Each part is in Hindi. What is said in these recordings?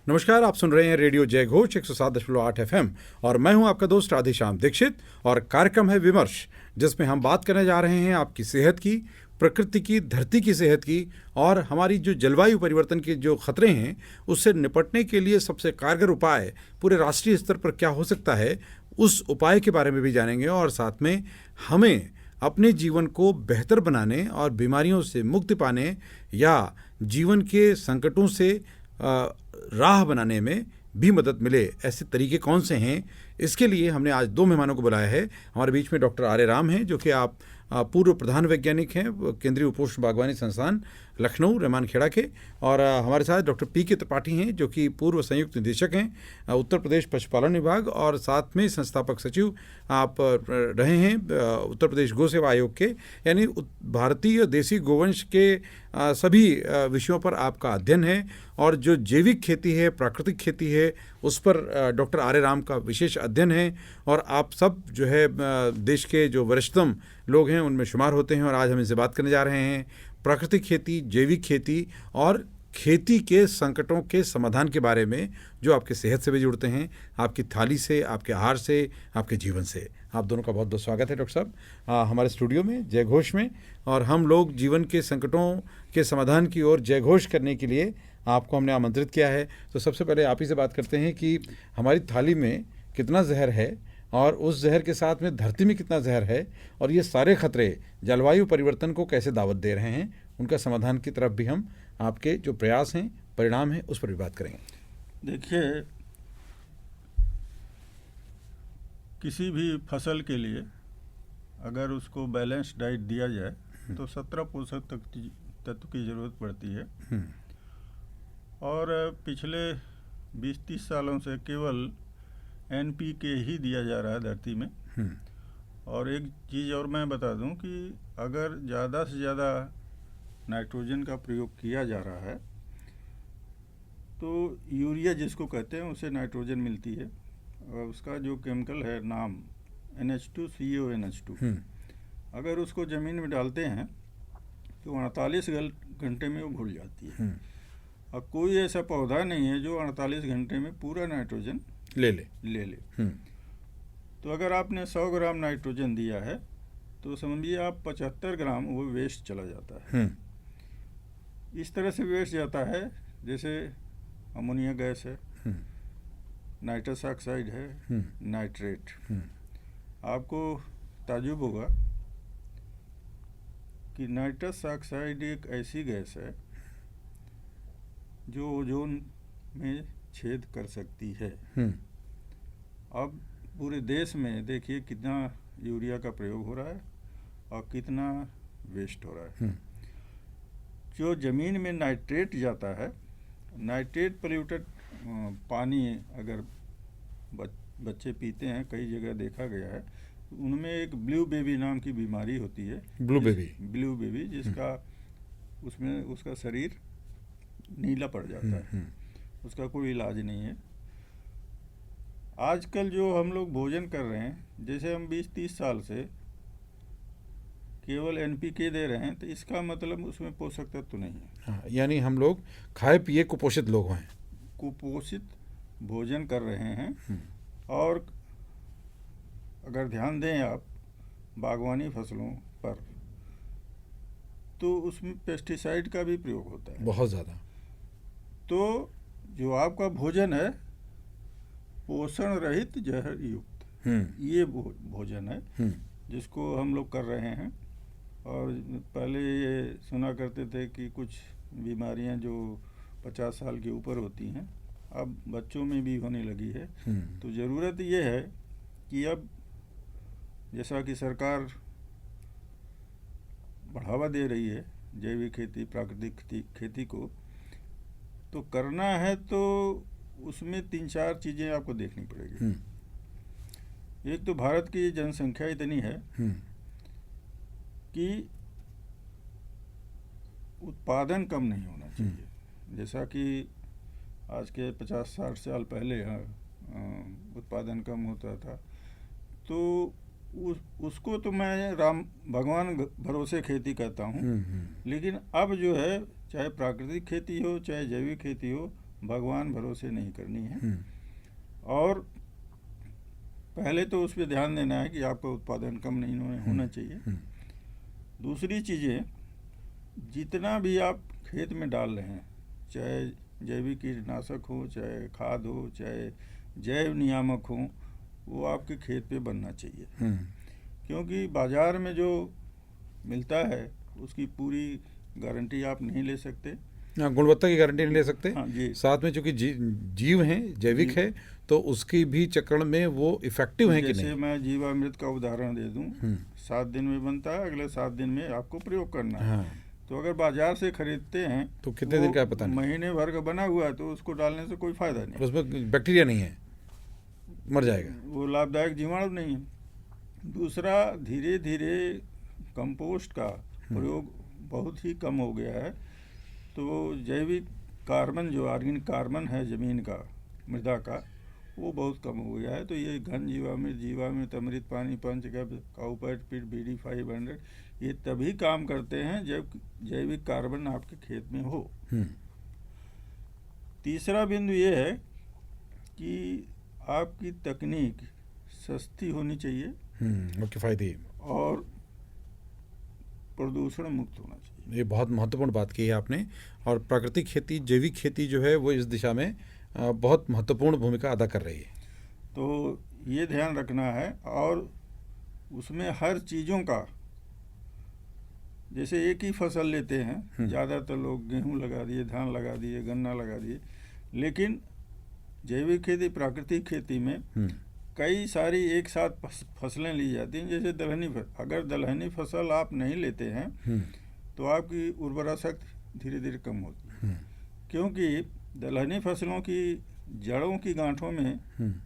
नमस्कार, आप सुन रहे हैं रेडियो जय घोष 107.8 FM और मैं हूं आपका दोस्त राधेश्याम दीक्षित और कार्यक्रम है विमर्श, जिसमें हम बात करने जा रहे हैं आपकी सेहत की, प्रकृति की, धरती की सेहत की और हमारी जो जलवायु परिवर्तन के जो खतरे हैं उससे निपटने के लिए सबसे कारगर उपाय पूरे राष्ट्रीय स्तर पर क्या हो सकता है, उस उपाय के बारे में भी जानेंगे और साथ में हमें अपने जीवन को बेहतर बनाने और बीमारियों से मुक्ति पाने या जीवन के संकटों से राह बनाने में भी मदद मिले, ऐसे तरीके कौन से हैं। इसके लिए हमने आज दो मेहमानों को बुलाया है। हमारे बीच में डॉक्टर आर्य राम हैं, जो कि आप पूर्व प्रधान वैज्ञानिक हैं केंद्रीय उपोष्ण बागवानी संस्थान लखनऊ रेमानखेड़ा के, और हमारे साथ डॉक्टर पी.के. त्रिपाठी हैं, जो कि पूर्व संयुक्त निदेशक हैं उत्तर प्रदेश पशुपालन विभाग और साथ में संस्थापक सचिव आप रहे हैं उत्तर प्रदेश गौ सेवा आयोग के, यानी भारतीय देसी गोवंश के सभी विषयों पर आपका अध्ययन है और जो जैविक खेती है, प्राकृतिक खेती है, उस पर डॉक्टर आर्य राम का विशेष अध्ययन है और आप सब जो है देश के जो वरिष्ठतम लोग हैं उनमें शुमार होते हैं। और आज हम इनसे बात करने जा रहे हैं प्राकृतिक खेती, जैविक खेती और खेती के संकटों के समाधान के बारे में, जो आपके सेहत से भी जुड़ते हैं, आपकी थाली से, आपके आहार से, आपके जीवन से। आप दोनों का बहुत बहुत स्वागत है डॉक्टर साहब हमारे स्टूडियो में जय घोष में। और हम लोग जीवन के संकटों के समाधान की ओर जय घोष करने के लिए आपको हमने आमंत्रित किया है। तो सबसे पहले आप ही से बात करते हैं कि हमारी थाली में कितना जहर है और उस जहर के साथ में धरती में कितना जहर है और ये सारे खतरे जलवायु परिवर्तन को कैसे दावत दे रहे हैं, उनका समाधान की तरफ भी हम आपके जो प्रयास हैं, परिणाम हैं, उस पर भी बात करेंगे। देखिए, किसी भी फसल के लिए अगर उसको बैलेंस डाइट दिया जाए तो 17 पोषक तत्व की ज़रूरत पड़ती है और पिछले 20-30 सालों से केवल NPK ही दिया जा रहा है धरती में। और एक चीज़ और मैं बता दूं कि अगर ज़्यादा से ज़्यादा नाइट्रोजन का प्रयोग किया जा रहा है तो यूरिया जिसको कहते हैं उसे नाइट्रोजन मिलती है और उसका जो केमिकल है नाम NH2CONH2, अगर उसको ज़मीन में डालते हैं तो 48 घंटे में वो घुल जाती है। और कोई ऐसा पौधा नहीं है जो 48 घंटे में पूरा नाइट्रोजन ले ले। तो अगर आपने 100 ग्राम नाइट्रोजन दिया है तो समझिए आप 75 ग्राम वो वेस्ट चला जाता है। इस तरह से वेस्ट जाता है जैसे अमोनिया गैस है, नाइट्रस ऑक्साइड है, नाइट्रेट। आपको ताज्जुब होगा कि नाइट्रस ऑक्साइड एक ऐसी गैस है जो ओजोन में छेद कर सकती है। अब पूरे देश में देखिए कितना यूरिया का प्रयोग हो रहा है और कितना वेस्ट हो रहा है। जो ज़मीन में नाइट्रेट जाता है, नाइट्रेट पोल्यूटेड पानी अगर बच्चे पीते हैं, कई जगह देखा गया है, उनमें एक ब्लू बेबी नाम की बीमारी होती है। ब्लू बेबी जिसका उसमें उसका शरीर नीला पड़ जाता है, उसका कोई इलाज नहीं है। आजकल जो हम लोग भोजन कर रहे हैं, जैसे हम 20-30 साल से केवल NPK दे रहे हैं, तो इसका मतलब उसमें पोषक तत्व नहीं है। हाँ, यानी हम लोग खाए पिए कुपोषित लोग हैं, कुपोषित भोजन कर रहे हैं। और अगर ध्यान दें आप बागवानी फसलों पर, तो उसमें पेस्टिसाइड का भी प्रयोग होता है बहुत ज़्यादा। तो जो आपका भोजन है पोषण रहित जहर युक्त, ये भोजन है जिसको हम लोग कर रहे हैं। और पहले ये सुना करते थे कि कुछ बीमारियां जो 50 साल के ऊपर होती हैं अब बच्चों में भी होने लगी है। तो ज़रूरत ये है कि अब जैसा कि सरकार बढ़ावा दे रही है जैविक खेती, प्राकृतिक खेती को, तो करना है तो उसमें 3-4 चीज़ें आपको देखनी पड़ेगी। एक तो भारत की जनसंख्या इतनी है कि उत्पादन कम नहीं होना चाहिए। जैसा कि आज के 50-60 साल पहले उत्पादन कम होता था, तो उसको तो मैं राम भगवान भरोसे खेती कहता हूँ। लेकिन अब जो है, चाहे प्राकृतिक खेती हो चाहे जैविक खेती हो, भगवान भरोसे नहीं करनी है। और पहले तो उस पर ध्यान देना है कि आपका उत्पादन कम नहीं होना चाहिए। दूसरी चीज़ें, जितना भी आप खेत में डाल रहे हैं, चाहे जैविक कीटनाशक हो, चाहे खाद हो, चाहे जैव नियामक हो, वो आपके खेत पे बनना चाहिए। क्योंकि बाज़ार में जो मिलता है उसकी पूरी गारंटी आप नहीं ले सकते। गुणवत्ता की गारंटी नहीं ले सकते। हाँ जी। साथ में चूंकि जीव हैं, जैविक है, तो उसकी भी चक्रण में वो इफेक्टिव है कि नहीं। जैसे मैं जीवामृत का उदाहरण दे दूं, 7 दिन में बनता है, अगले 7 दिन में आपको प्रयोग करना है। हाँ। तो अगर बाजार से खरीदते हैं तो कितने दिन का पता नहीं, महीने भर का बना हुआ है, तो उसको डालने से कोई फायदा नहीं। उसमें बैक्टीरिया नहीं है, मर जाएगा, वो लाभदायक जीवाणु नहीं है। दूसरा, धीरे धीरे कंपोस्ट का प्रयोग बहुत ही कम हो गया है। तो जैविक कार्बन, जो ऑर्गेनिक कार्बन है ज़मीन का, मृदा का, वो बहुत कम हो गया है। तो ये घन जीवामृत, अमृत पानी, पंचगव्य, काउपेट, पिट, BD 500, ये तभी काम करते हैं जब जैविक कार्बन आपके खेत में हो। तीसरा बिंदु ये है कि आपकी तकनीक सस्ती होनी चाहिए और किफ़ायती और प्रदूषण मुक्त होना चाहिए। ये बहुत महत्वपूर्ण बात की है आपने। और प्राकृतिक खेती, जैविक खेती जो है वो इस दिशा में बहुत महत्वपूर्ण भूमिका अदा कर रही है। तो ये ध्यान रखना है। और उसमें हर चीज़ों का, जैसे एक ही फसल लेते हैं, ज़्यादातर लोग गेहूं लगा दिए, धान लगा दिए, गन्ना लगा दिए, लेकिन जैविक खेती, प्राकृतिक खेती में कई सारी एक साथ फसलें ली जाती हैं। जैसे दलहनी फसल, अगर दलहनी फसल आप नहीं लेते हैं तो आपकी उर्वरा शक्ति धीरे धीरे कम होती है। क्योंकि दलहनी फसलों की जड़ों की गांठों में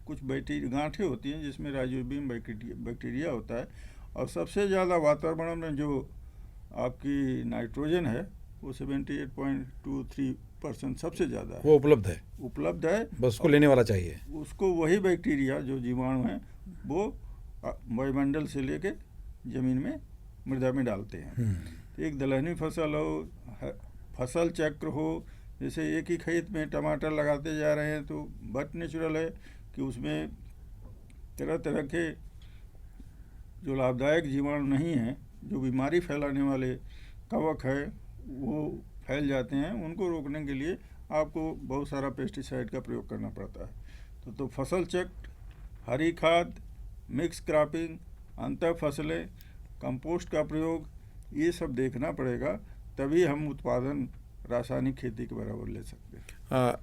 कुछ गांठें होती हैं जिसमें राइजोबियम बैक्टीरिया होता है। और सबसे ज़्यादा वातावरण में जो आपकी नाइट्रोजन है वो 78.23% सबसे ज़्यादा है, वो उपलब्ध है, बस उसको लेने वाला चाहिए। उसको वही बैक्टीरिया जो जीवाणु हैं वो वायुमंडल से लेके ज़मीन में, मृदा में डालते हैं। तो एक दलहनी फसल हो, फसल चक्र हो, जैसे एक ही खेत में टमाटर लगाते जा रहे हैं, तो बट नेचुरल है कि उसमें तरह तरह के जो लाभदायक जीवाणु नहीं हैं, जो बीमारी फैलाने वाले कवक है, वो फैल जाते हैं। उनको रोकने के लिए आपको बहुत सारा पेस्टिसाइड का प्रयोग करना पड़ता है। तो फसल चक्र, हरी खाद, मिक्स क्रॉपिंग, अंतर फसलें, कंपोस्ट का प्रयोग, ये सब देखना पड़ेगा, तभी हम उत्पादन रासायनिक खेती के बराबर ले सकते हैं।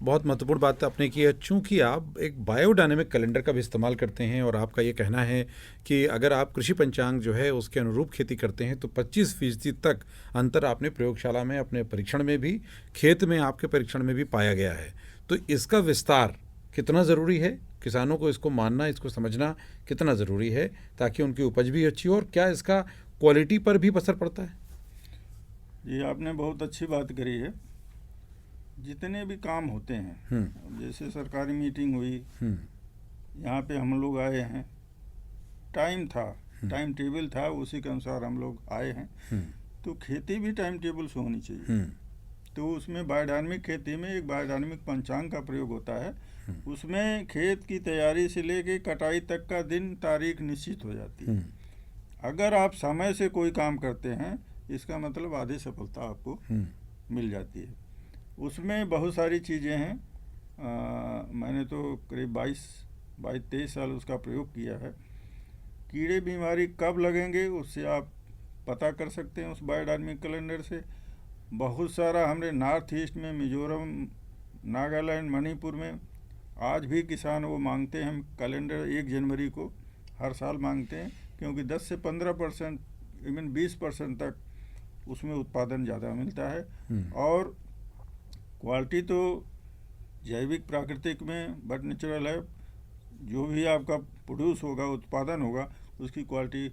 बहुत महत्वपूर्ण बात आपने की है। चूँकि आप एक बायोडायनेमिक कैलेंडर का भी इस्तेमाल करते हैं और आपका ये कहना है कि अगर आप कृषि पंचांग जो है उसके अनुरूप खेती करते हैं तो 25% तक अंतर आपने प्रयोगशाला में, अपने परीक्षण में भी, खेत में आपके परीक्षण में भी पाया गया है। तो इसका विस्तार कितना ज़रूरी है? किसानों को इसको मानना, इसको समझना कितना ज़रूरी है ताकि उनकी उपज भी अच्छी हो, और क्या इसका क्वालिटी पर भी असर पड़ता है? ये आपने बहुत अच्छी बात करी है। जितने भी काम होते हैं, जैसे सरकारी मीटिंग हुई, यहाँ पे हम लोग आए हैं, टाइम था, टाइम टेबल था, उसी के अनुसार हम लोग आए हैं। तो खेती भी टाइम टेबल से होनी चाहिए। तो उसमें बायोडायनेमिक खेती में एक बायोडायनेमिक पंचांग का प्रयोग होता है। उसमें खेत की तैयारी से लेके कटाई तक का दिन तारीख निश्चित हो जाती है। अगर आप समय से कोई काम करते हैं, इसका मतलब आधी सफलता आपको मिल जाती है। उसमें बहुत सारी चीज़ें हैं। मैंने तो करीब 22-23 साल उसका प्रयोग किया है। कीड़े बीमारी कब लगेंगे उससे आप पता कर सकते हैं उस बायोडायनेमिक कैलेंडर से। बहुत सारा हमने नॉर्थ ईस्ट में, मिजोरम, नागालैंड, मणिपुर में आज भी किसान वो मांगते हैं कैलेंडर 1 जनवरी को, हर साल मांगते हैं, क्योंकि 10 से 15%, इवन 20% तक उसमें उत्पादन ज़्यादा मिलता है। और क्वालिटी तो जैविक प्राकृतिक में बट नेचुरल है। जो भी आपका प्रोड्यूस होगा, उत्पादन होगा, उसकी क्वालिटी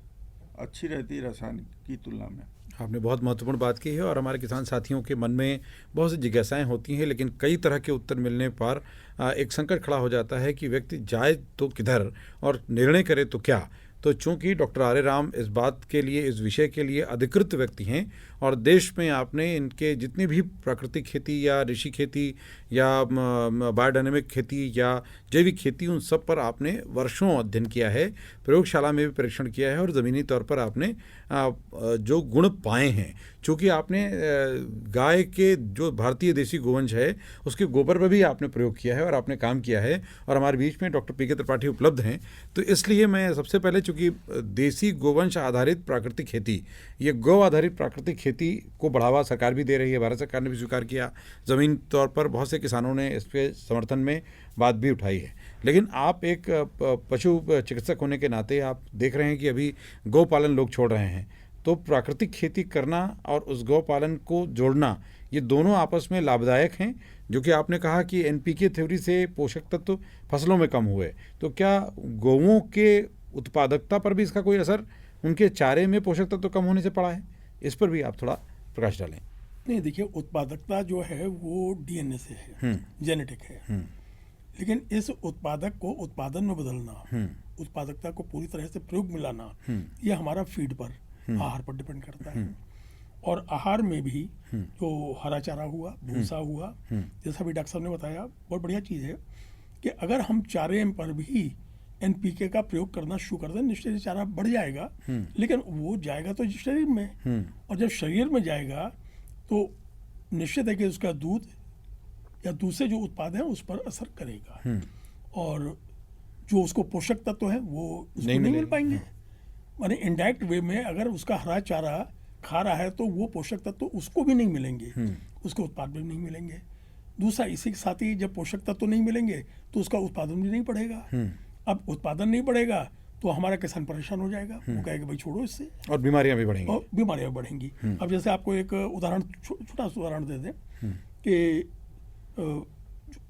अच्छी रहती है रासायनिक की तुलना में। आपने बहुत महत्वपूर्ण बात की है और हमारे किसान साथियों के मन में बहुत सी जिज्ञासाएं होती हैं, लेकिन कई तरह के उत्तर मिलने पर एक संकट खड़ा हो जाता है कि व्यक्ति जाए तो किधर और निर्णय करे तो क्या। तो चूंकि डॉक्टर आर्य राम इस बात के लिए, इस विषय के लिए अधिकृत व्यक्ति हैं और देश में आपने इनके जितनी भी प्राकृतिक खेती या ऋषि खेती या बायोडायनेमिक खेती या जैविक खेती, उन सब पर आपने वर्षों अध्ययन किया है, प्रयोगशाला में भी परीक्षण किया है और ज़मीनी तौर पर आपने जो गुण पाए हैं, चूँकि आपने गाय के जो भारतीय देसी गोवंश है उसके गोबर पर भी आपने प्रयोग किया है और आपने काम किया है, और हमारे बीच में डॉक्टर पी के त्रिपाठी उपलब्ध हैं। तो इसलिए मैं सबसे पहले, चूँकि देसी गोवंश आधारित प्राकृतिक खेती, ये गौ आधारित प्राकृतिक खेती को बढ़ावा सरकार भी दे रही है, भारत सरकार ने भी स्वीकार किया, ज़मीन तौर पर बहुत से किसानों ने इस पे समर्थन में बात भी उठाई है। लेकिन आप एक पशु चिकित्सक होने के नाते आप देख रहे हैं कि अभी गौ पालन लोग छोड़ रहे हैं, तो प्राकृतिक खेती करना और उस गौ पालन को जोड़ना, ये दोनों आपस में लाभदायक हैं। जो कि आपने कहा कि एनपीके थ्योरी से पोषक तत्व फसलों में कम हुए, तो क्या गौओं के उत्पादकता पर भी इसका कोई असर, उनके चारे में पोषक तत्व कम होने से पड़ा है? इस पर भी आप थोड़ा प्रकाश डालें। नहीं, देखिए, उत्पादकता जो है वो डीएनए से है, जेनेटिक है, लेकिन इस उत्पादक को उत्पादन में बदलना, उत्पादकता को पूरी तरह से प्रयोग में लाना, ये हमारा फीड पर, आहार पर डिपेंड करता है। और आहार में भी जो हरा चारा हुआ, भूसा हुआ, जैसा भी डॉक्टर साहब ने बताया, बहुत बढ़िया चीज़ है कि अगर हम चारे पर भी एनपीके का प्रयोग करना शुरू कर दें, निश्चित ही चारा बढ़ जाएगा, लेकिन वो जाएगा तो शरीर में, और जब शरीर में जाएगा तो निश्चित है कि उसका दूध या दूसरे जो उत्पाद हैं उस पर असर करेगा, और जो उसको पोषक तत्व है वो उसको नहीं मिल पाएंगे। माने इनडायरेक्ट वे में अगर उसका हरा चारा खा रहा है तो वो पोषक तत्व उसको भी नहीं मिलेंगे, उसके उत्पाद भी नहीं मिलेंगे। दूसरा, इसी के साथ ही जब पोषक तत्व नहीं मिलेंगे तो उसका उत्पादन भी नहीं बढ़ेगा। अब उत्पादन नहीं बढ़ेगा तो हमारा किसान परेशान हो जाएगा, वो कहेगा भाई छोड़ो इससे, और बीमारियां भी बढ़ेंगी, और बीमारियां बढ़ेंगी। अब जैसे आपको एक उदाहरण, छोटा सा उदाहरण दे दें कि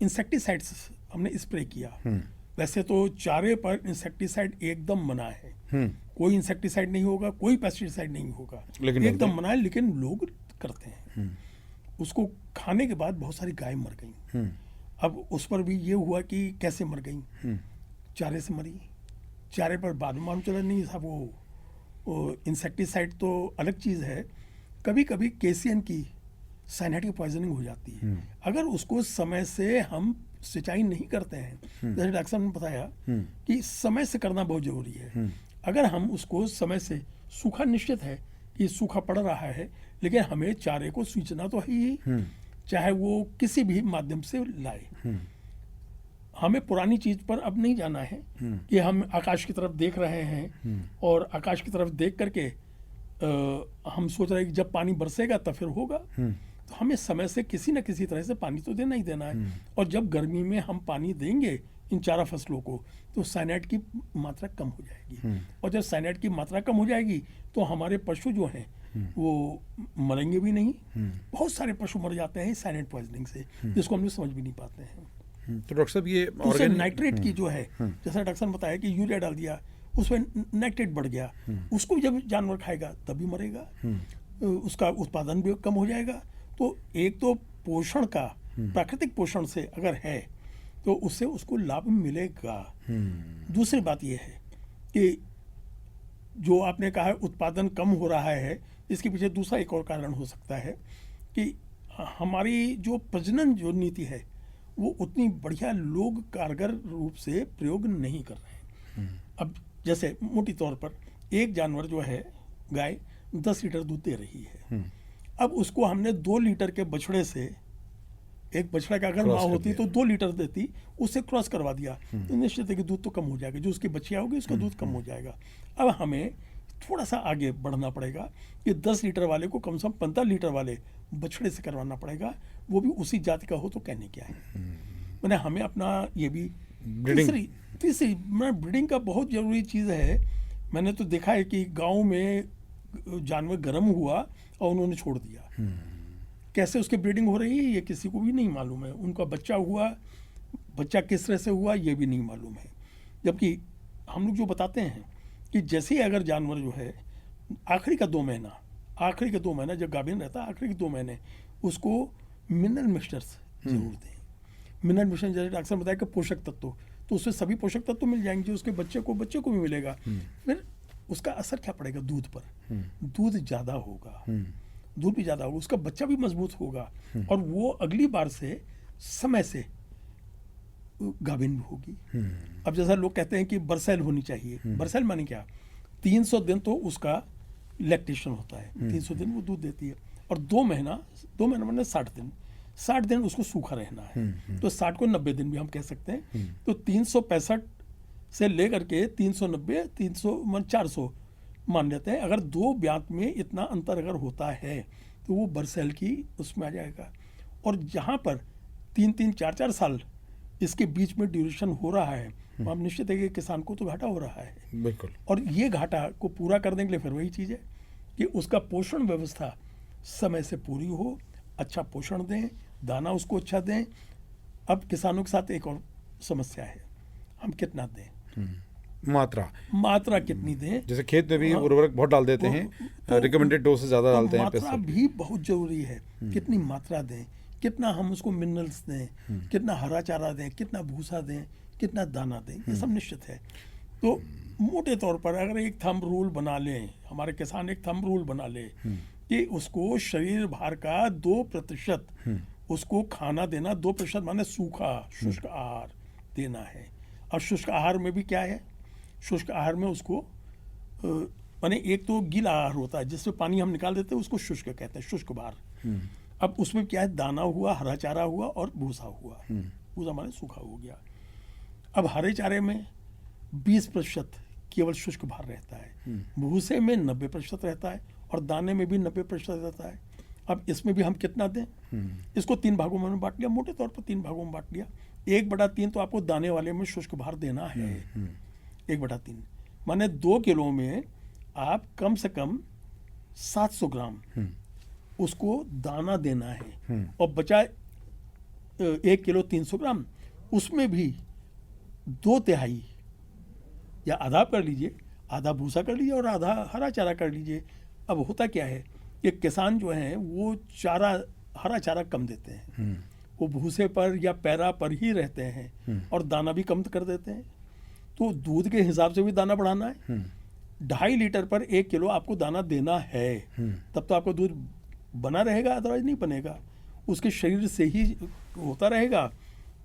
इंसेक्टिसाइड्स हमने स्प्रे किया, वैसे तो चारे पर इंसेक्टिसाइड एकदम मना है, कोई इंसेक्टिसाइड नहीं होगा, कोई पेस्टिसाइड नहीं होगा, एकदम मना है, लेकिन लोग करते हैं। उसको खाने के बाद बहुत सारी गाय मर गई। अब उस पर भी ये हुआ कि कैसे मर गई, चारे से मरी। चारे पर बाद में मालूम चला नहीं साहब वो इंसेक्टिसाइड तो अलग चीज़ है, कभी कभी केसियन की साइनेटिक पॉइजनिंग हो जाती है। अगर उसको समय से हम सिंचाई नहीं करते हैं, जैसे डॉक्टर साहब ने बताया कि समय से करना बहुत जरूरी है। अगर हम उसको समय से, सूखा निश्चित है कि सूखा पड़ रहा है, लेकिन हमें चारे को सींचना तो है ही, चाहे वो किसी भी माध्यम से लाए। हमें पुरानी चीज पर अब नहीं जाना है कि हम आकाश की तरफ देख रहे हैं और आकाश की तरफ देख करके हम सोच रहे हैं कि जब पानी बरसेगा तब फिर होगा। तो हमें समय से किसी न किसी तरह से पानी तो देना ही देना है। और जब गर्मी में हम पानी देंगे इन चारा फसलों को तो साइनाइड की मात्रा कम हो जाएगी, और जब साइनाइड की मात्रा कम हो जाएगी तो हमारे पशु जो हैं वो मरेंगे भी नहीं। बहुत सारे पशु मर जाते हैं साइनाइड पॉइजनिंग से, जिसको हम लोग समझ भी नहीं पाते हैं। तो डॉक्टर साहब ये नाइट्रेट की जो है, जैसा डॉक्टर साहब ने बताया कि यूरिया डाल दिया, उसमें नाइट्रेट बढ़ गया, उसको जब जानवर खाएगा तभी मरेगा, उसका उत्पादन भी कम हो जाएगा। तो एक तो पोषण का, प्राकृतिक पोषण से अगर है तो उससे उसको लाभ मिलेगा। दूसरी बात यह है कि जो आपने कहा उत्पादन कम हो रहा है, इसके पीछे दूसरा एक और कारण हो सकता है कि हमारी जो प्रजनन जो नीति है वो उतनी बढ़िया लोग कारगर रूप से प्रयोग नहीं कर रहे हैं। अब जैसे मोटी तौर पर एक जानवर जो है गाय 10 लीटर दूध दे रही है, अब उसको हमने 2 लीटर के बछड़े से, एक बछड़ा का अगर माँ होती तो 2 लीटर देती, उससे क्रॉस करवा दिया तो निश्चित है कि दूध तो कम हो जाएगा, जो उसकी बच्चियाँ होगी उसका दूध कम हो जाएगा। अब हमें थोड़ा सा आगे बढ़ना पड़ेगा कि 10 लीटर वाले को कम से कम 15 लीटर वाले बछड़े से करवाना पड़ेगा, वो भी उसी जाति का हो तो कहने क्या है। मैंने हमें अपना ये भी तीसरी ब्रीडिंग का बहुत जरूरी चीज़ है। मैंने तो देखा है कि गाँव में जानवर गर्म हुआ और उन्होंने छोड़ दिया, कैसे उसकी ब्रीडिंग हो रही है ये किसी को भी नहीं मालूम है। उनका बच्चा हुआ, बच्चा किस तरह से हुआ ये भी नहीं मालूम है। जबकि हम लोग जो बताते हैं कि जैसे ही अगर जानवर जो है आखिरी का 2 महीना जब गाभिन रहता है, आखिरी के 2 महीने उसको मिनरल मिक्सचर्स जरूर दें। मिनरल मिक्सचर जैसे डॉक्टर ने बताया कि पोषक तत्व, तो उससे सभी पोषक तत्व तो मिल जाएंगे, उसके बच्चे को भी मिलेगा। फिर उसका असर क्या पड़ेगा दूध पर, दूध ज़्यादा होगा, दूध भी ज़्यादा होगा, उसका बच्चा भी मजबूत होगा, और वो अगली बार से समय से गाभिन भी होगी। अब जैसा लोग कहते हैं कि बरसेल होनी चाहिए, बरसेल माने क्या, 300 दिन तो उसका लैक्टेशन होता है, 300 दिन वो दूध देती है, और 2 महीना मैंने 60 दिन उसको सूखा रहना है। तो 60 को 90 दिन भी हम कह सकते हैं। तो 365 से लेकर के 390 400 मान लेते हैं। अगर 2 ब्यात में इतना अंतर अगर होता है तो वो बरसेल की उसमें आ जाएगा। और जहाँ पर 3-3, 4-4 साल इसके बीच में ड्यूरेशन हो रहा है, तो आप निश्चित है कि किसान को तो घाटा हो रहा है। बिल्कुल। और ये घाटा को पूरा करने के लिए फिर वही चीज़ है कि उसका पोषण व्यवस्था समय से पूरी हो, अच्छा पोषण दें, दाना उसको अच्छा दें। अब किसानों के साथ एक और समस्या है, हम कितना दें, मात्रा कितनी दें। जैसे खेत में भी उर्वरक बहुत डाल देते हैं, रिकमेंडेड डोज से ज़्यादा डालते हैं। मात्रा भी बहुत जरूरी है, कितनी मात्रा दें, कितना हम उसको मिनरल्स दें, कितना हरा चारा दें, कितना भूसा दें, कितना दाना दें, ये सब निश्चित है। तो मोटे तौर पर अगर एक थंब रूल बना लें, हमारे किसान एक थंब रूल बना ले कि उसको शरीर भार का 2% उसको खाना देना, 2% माने सूखा शुष्क आहार देना है। अब शुष्क आहार में भी क्या है, शुष्क आहार में उसको माने एक तो गीला आहार होता है जिसमें पानी हम निकाल देते हैं, उसको शुष्क कहते हैं, शुष्क भार। अब उसमें क्या है, दाना हुआ, हरा चारा हुआ और भूसा हुआ। भूसा माने सूखा हो गया। अब हरे चारे में 20% केवल शुष्क भार रहता है, भूसे में 90% रहता है, और दाने में भी 90% रहता है। अब इसमें भी हम कितना दें, इसको 3 भागों में बांट लिया, मोटे तौर पर 3 भागों में बांट लिया। 1/3 तो आपको दाने वाले में शुष्क भार देना है। 1/3 माने 2 किलो में आप कम से कम 700 ग्राम उसको दाना देना है, और बचा 1 किलो 300 ग्राम, उसमें भी 2/3 या आधा कर लीजिए, आधा भूसा कर लीजिए और आधा हरा चारा कर लीजिए। अब होता क्या है कि किसान जो हैं वो हरा चारा कम देते हैं, वो भूसे पर या पैरा पर ही रहते हैं, और दाना भी कम कर देते हैं। तो दूध के हिसाब से भी दाना बढ़ाना है, 2.5 लीटर पर 1 किलो आपको दाना देना है, तब तो आपको दूध बना रहेगा, अदरवाइज नहीं बनेगा। उसके शरीर से ही होता रहेगा,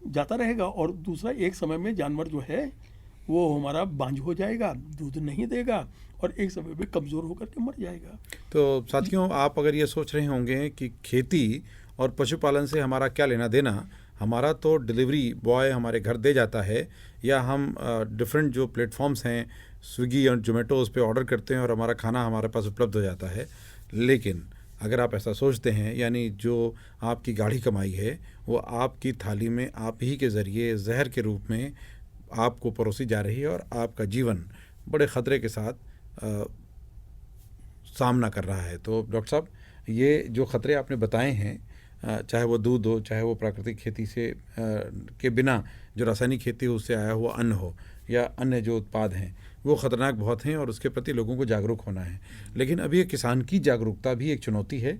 जाता रहेगा। और दूसरा, एक समय में जानवर जो है वो हमारा बांझ हो जाएगा, दूध नहीं देगा, और एक समय में कमज़ोर होकर के मर जाएगा। तो साथियों, आप अगर ये सोच रहे होंगे कि खेती और पशुपालन से हमारा क्या लेना देना, हमारा तो डिलीवरी बॉय हमारे घर दे जाता है, या हम डिफरेंट जो प्लेटफॉर्म्स हैं स्विगी और जोमेटो, उस पर ऑर्डर करते हैं और हमारा खाना हमारे पास उपलब्ध हो जाता है। लेकिन अगर आप ऐसा सोचते हैं, यानी जो आपकी गाढ़ी कमाई है वो आपकी थाली में आप ही के ज़रिए जहर के रूप में आपको परोसी जा रही है, और आपका जीवन बड़े ख़तरे के साथ सामना कर रहा है। तो डॉक्टर साहब, ये जो ख़तरे आपने बताए हैं, चाहे वो दूध हो, चाहे वो प्राकृतिक खेती से के बिना जो रासायनिक खेती हो उससे आया हुआ अन्न हो, या अन्य जो उत्पाद हैं, वो ख़तरनाक बहुत हैं और उसके प्रति लोगों को जागरूक होना है। लेकिन अभी ये किसान की जागरूकता भी एक चुनौती है,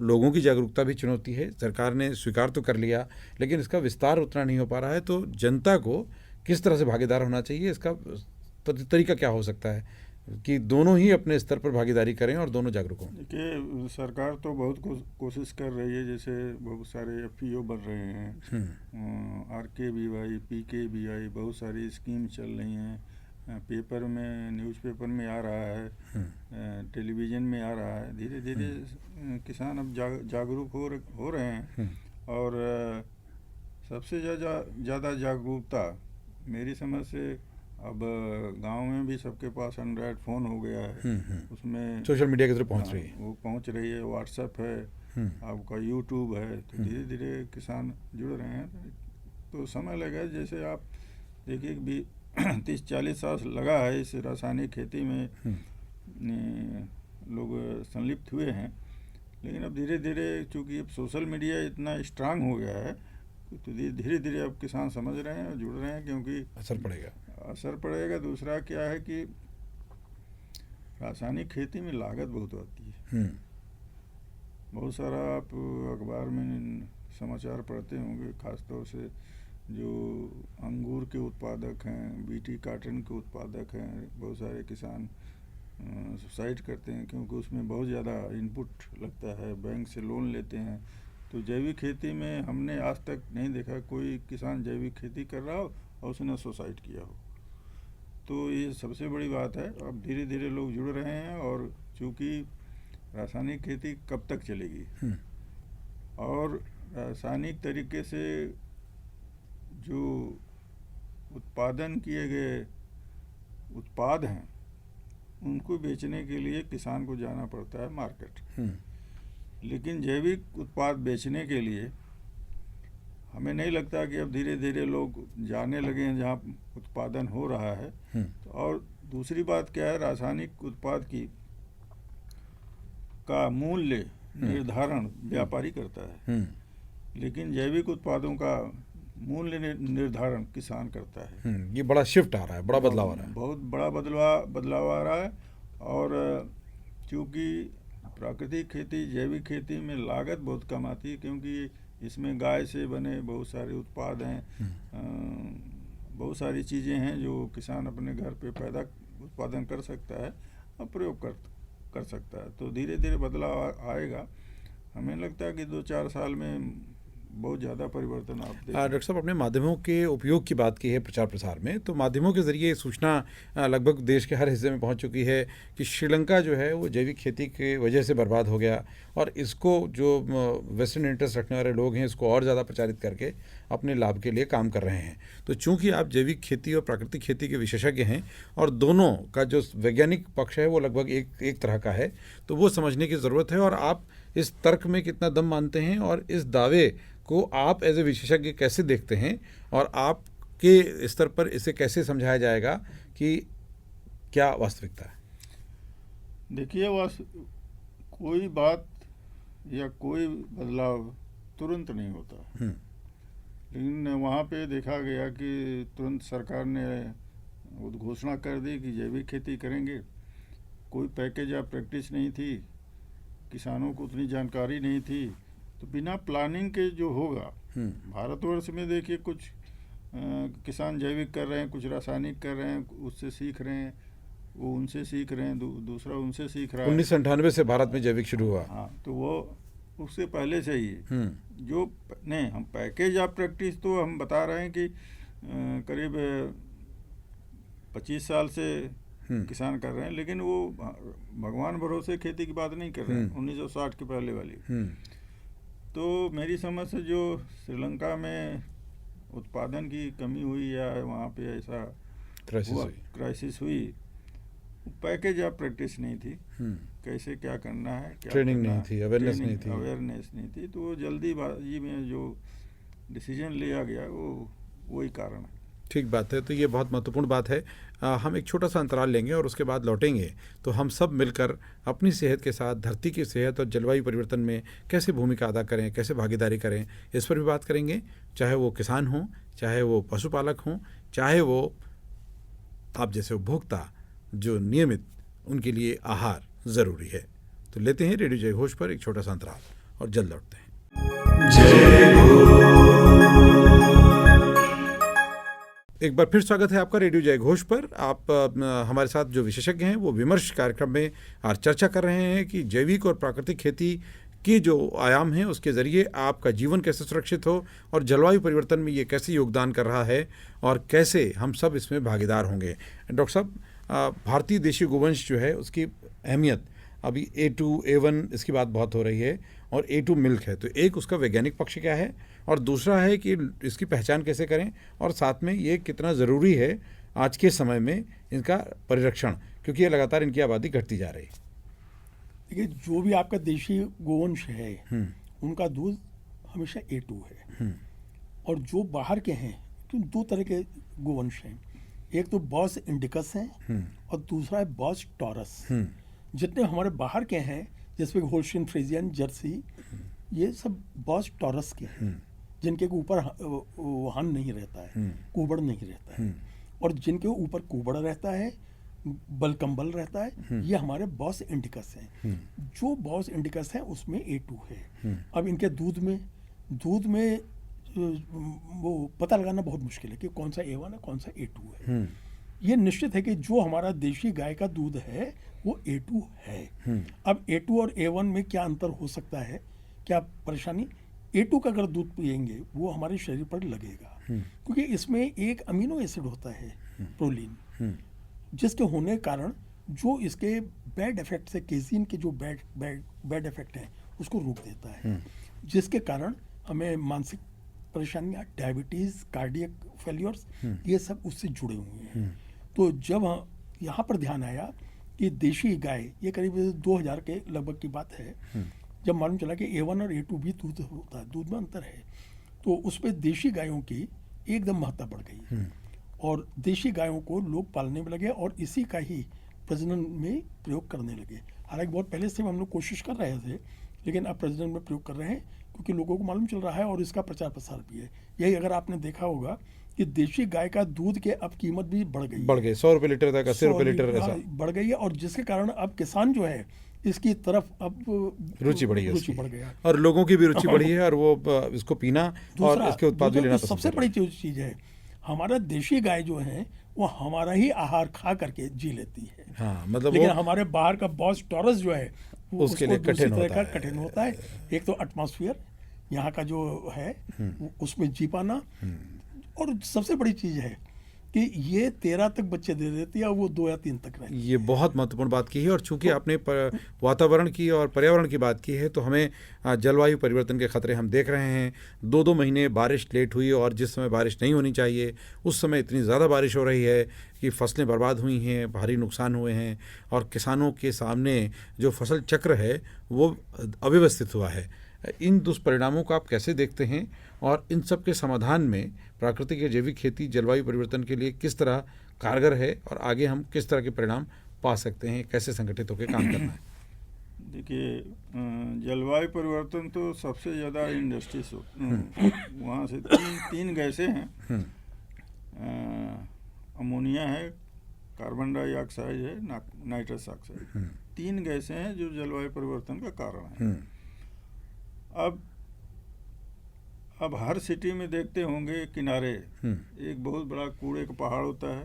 लोगों की जागरूकता भी चुनौती है। सरकार ने स्वीकार तो कर लिया, लेकिन इसका विस्तार उतना नहीं हो पा रहा है। तो जनता को किस तरह से भागीदार होना चाहिए, इसका तरीका क्या हो सकता है कि दोनों ही अपने स्तर पर भागीदारी करें और दोनों जागरूक हों? देखिए, सरकार तो बहुत कोशिश कर रही है, जैसे बहुत सारे FPO बन रहे हैं, RKBY, PKBY, बहुत सारी स्कीम चल रही हैं, पेपर में, न्यूज़पेपर में आ रहा है, टेलीविज़न में आ रहा है। धीरे धीरे किसान अब जागरूक हो रहे हैं। और सबसे ज़्यादा जागरूकता मेरी समझ से अब गांव में भी सबके पास एंड्रॉयड फ़ोन हो गया है, उसमें सोशल मीडिया के थ्रू पहुंच रही है, वो पहुंच रही है, व्हाट्सएप है, आपका यूट्यूब है। तो धीरे धीरे किसान जुड़ रहे हैं। तो समय लगा, जैसे आप देखिए भी 30-40 साल लगा है इस रासायनिक खेती में, लोग संलिप्त हुए हैं। लेकिन अब धीरे धीरे, चूँकि अब सोशल मीडिया इतना स्ट्रांग हो गया है, तो धीरे धीरे अब किसान समझ रहे हैं और जुड़ रहे हैं, क्योंकि असर पड़ेगा। दूसरा क्या है कि रासायनिक खेती में लागत बहुत आती है। बहुत सारा आप अखबार में समाचार पढ़ते होंगे, खासतौर से जो अंगूर के उत्पादक हैं, बीटी कॉटन के उत्पादक हैं, बहुत सारे किसान सुसाइड करते हैं क्योंकि उसमें बहुत ज़्यादा इनपुट लगता है, बैंक से लोन लेते हैं। तो जैविक खेती में हमने आज तक नहीं देखा कोई किसान जैविक खेती कर रहा हो और उसने सुसाइड किया हो। तो ये सबसे बड़ी बात है। अब धीरे धीरे लोग जुड़ रहे हैं, और चूँकि रासायनिक खेती कब तक चलेगी, और रासायनिक तरीके से जो उत्पादन किए गए उत्पाद हैं उनको बेचने के लिए किसान को जाना पड़ता है मार्केट। लेकिन जैविक उत्पाद बेचने के लिए हमें नहीं लगता कि अब धीरे धीरे लोग जाने लगे हैं जहाँ उत्पादन हो रहा है। और दूसरी बात क्या है, रासायनिक उत्पाद का मूल्य निर्धारण व्यापारी करता है, लेकिन जैविक उत्पादों का मूल्य निर्धारण किसान करता है। ये बड़ा शिफ्ट आ रहा है, बड़ा बदलाव आ रहा है, बहुत बड़ा बदलाव आ रहा है। और चूँकि प्राकृतिक खेती, जैविक खेती में लागत बहुत कम आती है, क्योंकि इसमें गाय से बने बहुत सारे उत्पाद हैं, बहुत सारी चीज़ें हैं जो किसान अपने घर पे उत्पादन कर सकता है और प्रयोग कर सकता है। तो धीरे धीरे बदलाव आएगा। हमें लगता है कि 2-4 साल में बहुत ज़्यादा परिवर्तन आप देखेंगे। डॉक्टर साहब, अपने माध्यमों के उपयोग की बात की है प्रचार प्रसार में, तो माध्यमों के ज़रिए सूचना लगभग देश के हर हिस्से में पहुंच चुकी है कि श्रीलंका जो है वो जैविक खेती की वजह से बर्बाद हो गया, और इसको जो वेस्टर्न इंटरेस्ट रखने वाले लोग हैं इसको और ज़्यादा प्रचारित करके अपने लाभ के लिए काम कर रहे हैं। तो चूँकि आप जैविक खेती और प्राकृतिक खेती के विशेषज्ञ हैं और दोनों का जो वैज्ञानिक पक्ष है वो लगभग एक तरह का है, तो वो समझने की ज़रूरत है। और आप इस तर्क में कितना दम मानते हैं और इस दावे को आप एज ए विशेषज्ञ कैसे देखते हैं, और आपके स्तर पर इसे कैसे समझाया जाएगा कि क्या वास्तविकता है? देखिए, कोई बात या कोई बदलाव तुरंत नहीं होता, लेकिन वहाँ पे देखा गया कि तुरंत सरकार ने घोषणा कर दी कि जैविक खेती करेंगे। कोई पैकेज या प्रैक्टिस नहीं थी, किसानों को उतनी जानकारी नहीं थी, तो बिना प्लानिंग के जो होगा, भारतवर्ष में देखिए कुछ किसान जैविक कर रहे हैं, कुछ रासायनिक कर रहे हैं, उससे सीख रहे हैं, वो उनसे सीख रहे हैं, दूसरा उनसे सीख रहा है। 1998 से भारत में जैविक शुरू हुआ। हाँ, तो वो उससे पहले से ही जो नहीं, हम पैकेज या प्रैक्टिस तो हम बता रहे हैं कि करीब 25 साल से किसान कर रहे हैं, लेकिन वो भगवान भरोसे खेती की बात नहीं कर रहे हैं, 1960 के पहले वाली। तो मेरी समझ से जो श्रीलंका में उत्पादन की कमी हुई या वहाँ पे ऐसा क्राइसिस हुई, पैकेज या प्रैक्टिस नहीं थी, कैसे क्या करना है, क्या ट्रेनिंग नहीं थी, अवेयरनेस नहीं थी। तो वो जल्दीबाजी में जो डिसीजन लिया गया वही कारण है। ठीक बात है। तो ये बहुत महत्वपूर्ण बात है। हम एक छोटा सा अंतराल लेंगे और उसके बाद लौटेंगे, तो हम सब मिलकर अपनी सेहत के साथ धरती की सेहत और जलवायु परिवर्तन में कैसे भूमिका अदा करें, कैसे भागीदारी करें, इस पर भी बात करेंगे। चाहे वो किसान हों, चाहे वो पशुपालक हों, चाहे वो आप जैसे उपभोक्ता जो नियमित, उनके लिए आहार ज़रूरी है। तो लेते हैं रेडियो जय घोष पर एक छोटा सा अंतराल और जल्द लौटते हैं। एक बार फिर स्वागत है आपका रेडियो जय घोष पर। आप हमारे साथ जो विशेषज्ञ हैं वो विमर्श कार्यक्रम में आज चर्चा कर रहे हैं कि जैविक और प्राकृतिक खेती की जो आयाम हैं उसके ज़रिए आपका जीवन कैसे सुरक्षित हो और जलवायु परिवर्तन में ये कैसे योगदान कर रहा है और कैसे हम सब इसमें भागीदार होंगे। डॉक्टर साहब, भारतीय देशी गोवंश जो है उसकी अहमियत, अभी A2, A1 इसकी बात बहुत हो रही है, और A2 मिल्क है, तो एक उसका वैज्ञानिक पक्ष क्या है और दूसरा है कि इसकी पहचान कैसे करें, और साथ में ये कितना ज़रूरी है आज के समय में इनका परिरक्षण, क्योंकि ये लगातार इनकी आबादी घटती जा रही है। देखिए, जो भी आपका देशी गोवंश है उनका दूध हमेशा A2 है, और जो बाहर के हैं तो 2 तरह के गोवंश हैं। एक तो बॉस इंडिकस हैं और दूसरा है बॉस टॉरस। जितने हमारे बाहर के हैं, जैसे होल्स्टीन फ्रीजियन, जर्सी, ये सब बॉस टॉरस के हैं, जिनके ऊपर वाहन नहीं रहता है, कुबड़ नहीं रहता है, और जिनके ऊपर कुबड़ रहता है, बलकम्बल रहता है, ये हमारे बॉस इंडिकस हैं। जो बॉस इंडिकस है उसमें A2 है। अब इनके दूध में वो पता लगाना बहुत मुश्किल है कि कौन सा A1 है कौन सा A2 है। ये निश्चित है कि जो हमारा देशी गाय का दूध है वो A2 है। अब A2 और A1 में क्या अंतर हो सकता है, क्या परेशानी? A2 का अगर दूध पिएंगे वो हमारे शरीर पर लगेगा, क्योंकि इसमें एक अमीनो एसिड होता है प्रोलीन, जिसके होने के कारण जो इसके बैड इफेक्ट से केजीन के जो बैड इफेक्ट हैं उसको रोक देता है, जिसके कारण हमें मानसिक परेशानियां, डायबिटीज़, कार्डियक फेलियर्स, ये सब उससे जुड़े हुए हैं। तो जब यहाँ पर ध्यान आया कि देशी गाय, ये करीब 2000 के लगभग की बात है, जब मालूम चला कि A1 और A2 भी दूध होता है, दूध में अंतर है, तो उस पर देशी गायों की एकदम महत्ता बढ़ गई और देशी गायों को लोग पालने में लगे और इसी का ही प्रजनन में प्रयोग करने लगे। हालांकि बहुत पहले से हम लोग कोशिश कर रहे थे, लेकिन अब प्रजनन में प्रयोग कर रहे हैं क्योंकि लोगों को मालूम चल रहा है और इसका प्रचार प्रसार भी है। यही अगर आपने देखा होगा कि देशी गाय का दूध के अब कीमत भी बढ़ गई 100 रुपये लीटर तक, 80 रुपये लीटर ऐसा बढ़ गई है, और जिसके कारण अब किसान जो है इसकी तरफ अब रुचि बढ़ी है, रुचि बढ़ गया और लोगों की भी रुचि बढ़ी है और वो इसको पीना और इसके उत्पाद भी लेना पसंद सबसे बड़ी चीज़ है, हमारा देशी गाय जो है वो हमारा ही आहार खा करके जी लेती है। हाँ, मतलब लेकिन हमारे बाहर का बॉस टॉरस जो है वो उसके लिए कठिन होता है। एक तो एटमॉस्फेयर यहाँ का जो है उसमें जी पाना, और सबसे बड़ी चीज़ है कि ये 13 तक बच्चे दे देती है और वो 2 या 3 तक रहती है। ये बहुत महत्वपूर्ण बात की है। और चूंकि आपने वातावरण की और पर्यावरण की बात की है, तो हमें जलवायु परिवर्तन के खतरे हम देख रहे हैं। 2-2 महीने बारिश लेट हुई और जिस समय बारिश नहीं होनी चाहिए उस समय इतनी ज़्यादा बारिश हो रही है कि फसलें बर्बाद हुई हैं, भारी नुकसान हुए हैं और किसानों के सामने जो फसल चक्र है वो अव्यवस्थित हुआ है। इन दुष्परिणामों को आप कैसे देखते हैं और इन सब के समाधान में प्राकृतिक या जैविक खेती जलवायु परिवर्तन के लिए किस तरह कारगर है और आगे हम किस तरह के परिणाम पा सकते हैं, कैसे संगठित होकर काम करना है? देखिए, जलवायु परिवर्तन तो सबसे ज़्यादा इंडस्ट्रीज वहाँ से तीन गैसें हैं, अमोनिया है, कार्बन डाइऑक्साइड है, नाइट्रस ऑक्साइड। 3 गैसें हैं जो जलवायु परिवर्तन का कारण है। अब हर सिटी में देखते होंगे किनारे एक बहुत बड़ा कूड़े का पहाड़ होता है,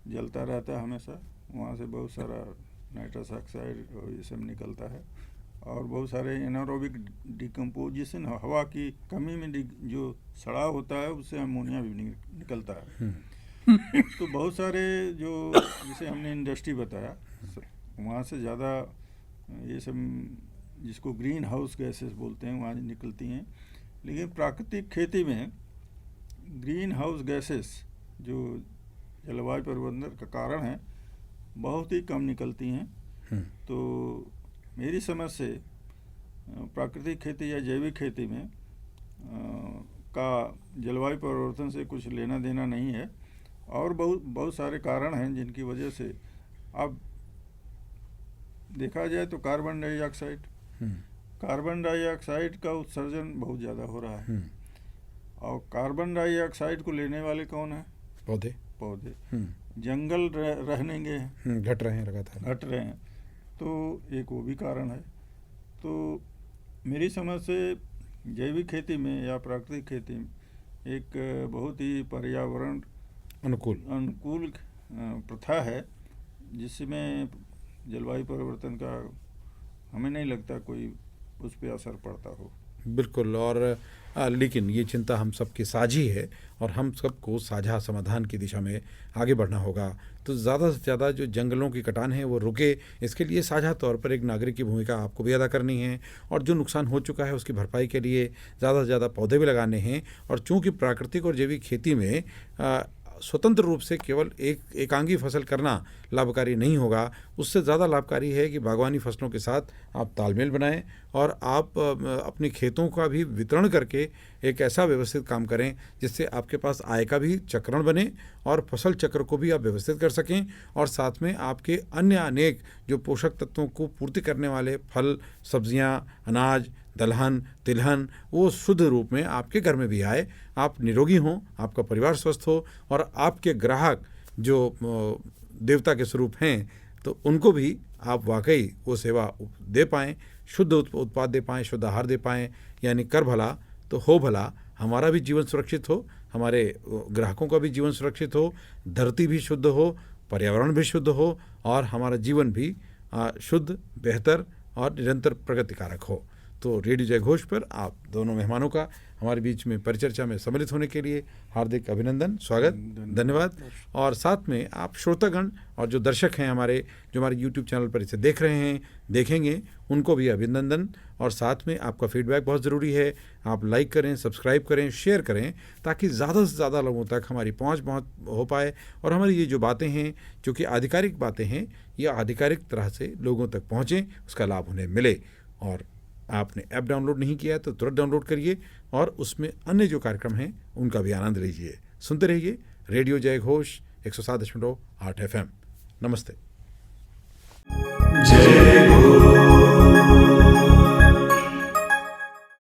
जलता रहता है हमेशा, वहाँ से बहुत सारा नाइट्रस ऑक्साइड और ये सब निकलता है, और बहुत सारे एनारोबिक डिकम्पोजिशन, हवा की कमी में जो सड़ाव होता है उससे अमोनिया भी निकलता है। तो बहुत सारे जो जिसे हमने इंडस्ट्री बताया वहाँ से ज़्यादा ये सब जिसको ग्रीन हाउस गैसेस बोलते हैं वहाँ निकलती हैं। लेकिन प्राकृतिक खेती में ग्रीन हाउस गैसेस जो जलवायु परिवर्तन का कारण है बहुत ही कम निकलती हैं। तो मेरी समझ से प्राकृतिक खेती या जैविक खेती में का जलवायु परिवर्तन से कुछ लेना देना नहीं है, और बहुत सारे कारण हैं जिनकी वजह से अब देखा जाए तो कार्बन डाइऑक्साइड का उत्सर्जन बहुत ज़्यादा हो रहा है, और कार्बन डाइऑक्साइड को लेने वाले कौन है? पौधे। जंगल रहनेंगे घट रहे हैं, तो एक वो भी कारण है। तो मेरी समझ से जैविक खेती में या प्राकृतिक खेती में एक बहुत ही पर्यावरण अनुकूल प्रथा है जिसमें जलवायु परिवर्तन का हमें नहीं लगता कोई उस पर असर पड़ता हो। बिल्कुल। और लेकिन ये चिंता हम सबकी साझी है और हम सबको साझा समाधान की दिशा में आगे बढ़ना होगा। तो ज़्यादा से ज़्यादा जो जंगलों की कटान है वो रुके, इसके लिए साझा तौर पर एक नागरिक की भूमिका आपको भी अदा करनी है, और जो नुकसान हो चुका है उसकी भरपाई के लिए ज़्यादा से ज़्यादा पौधे भी लगाने हैं। और चूँकि प्राकृतिक और जैविक खेती में स्वतंत्र रूप से केवल एकांगी फसल करना लाभकारी नहीं होगा, उससे ज़्यादा लाभकारी है कि बागवानी फसलों के साथ आप तालमेल बनाएं और आप अपने खेतों का भी वितरण करके एक ऐसा व्यवस्थित काम करें जिससे आपके पास आय का भी चक्रण बने और फसल चक्र को भी आप व्यवस्थित कर सकें, और साथ में आपके अन्य अनेक जो पोषक तत्वों को पूर्ति करने वाले फल, सब्जियां, अनाज, दलहन, तिलहन वो शुद्ध रूप में आपके घर में भी आए, आप निरोगी हों, आपका परिवार स्वस्थ हो, और आपके ग्राहक जो देवता के स्वरूप हैं तो उनको भी आप वाकई वो सेवा दे पाएँ, शुद्ध उत्पाद दे पाएँ, शुद्ध आहार दे पाएँ। यानी कर भला तो हो भला, हमारा भी जीवन सुरक्षित हो, हमारे ग्राहकों का भी जीवन सुरक्षित हो, धरती भी शुद्ध हो, पर्यावरण भी शुद्ध हो और हमारा जीवन भी शुद्ध, बेहतर और निरंतर प्रगतिकारक हो। तो रेडियो जयघोष पर आप दोनों मेहमानों का हमारे बीच में परिचर्चा में सम्मिलित होने के लिए हार्दिक अभिनंदन, स्वागत, धन्यवाद। और साथ में आप श्रोतागण और जो दर्शक हैं जो हमारे YouTube चैनल पर इसे देख रहे हैं, देखेंगे, उनको भी अभिनंदन। और साथ में आपका फीडबैक बहुत ज़रूरी है। आप लाइक करें, सब्सक्राइब करें, शेयर करें, ताकि ज़्यादा से ज़्यादा लोगों तक हमारी पहुँच हो पाए और हमारी ये जो बातें हैं, जो कि आधिकारिक बातें हैं, ये आधिकारिक तरह से लोगों तक पहुँचें, उसका लाभ उन्हें मिले। और आपने ऐप डाउनलोड नहीं किया है तो तुरंत डाउनलोड करिए और उसमें अन्य जो कार्यक्रम हैं उनका भी आनंद लीजिए। सुनते रहिए रेडियो जयघोष 107.8 FM। नमस्ते।